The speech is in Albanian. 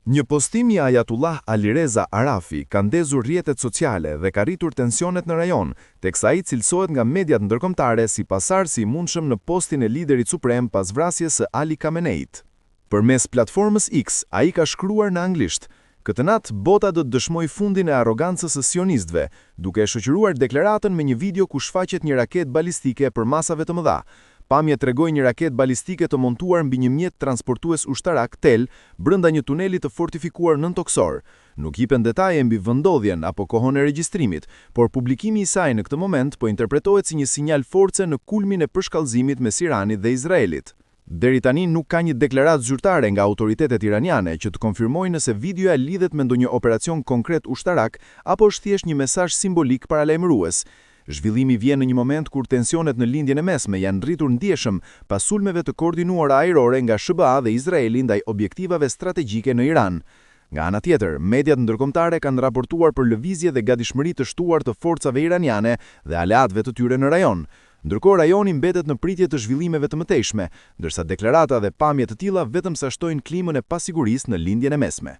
Një postim i Ayatullah Alireza Arafi ka ndezur rrjetet sociale dhe ka rritur tensionet në rajon, teksa ai cilësohet nga mediat ndërkombëtare si pasardhës i mundshëm në postin e liderit suprem pas vrasjes së Ali Khameneit. Përmes platformës X, ai ka shkruar në anglisht: "Këtë natë bota do të dëshmoj fundin e arrogancës së sionistëve", duke shoqëruar deklaratën me një video ku shfaqet një raketë balistike për masave të mëdha. Pamjet tregojnë një raketë balistike të montuar mbi një mjet transportues ushtarak tel brenda një tuneli të fortifikuar nëntoksor. Nuk jipen detaje mbi vendodhjen apo kohën e regjistrimit, por publikimi i saj në këtë moment po interpretohet si një sinjal force në kulmin e përshkallëzimit mes Iranit dhe Izraelit. Deri tani nuk ka një deklaratë zyrtare nga autoritetet iraniane që të konfirmojnë nëse videoja lidhet me ndonjë operacion konkret ushtarak apo është thjesht një mesazh simbolik paralajmërues. Zhvillimi vjen në një moment kur tensionet në lindjen e mesme janë rritur ndjeshëm pas sulmeve të koordinuara ajrore nga SBA dhe Izraeli ndaj objektivave strategjike në Iran. Nga ana tjetër, mediat ndërkombëtare kanë raportuar për lëvizje dhe gatishmëri të shtuar të forcave iraniane dhe aleatëve të tyre në rajon. Ndërkohë rajoni mbetet në pritje të zhvillimeve të mëtejshme, ndërsa deklarata dhe pamje të tilla vetëm sa shtojnë klimën e pasigurisë në lindjen e mesme.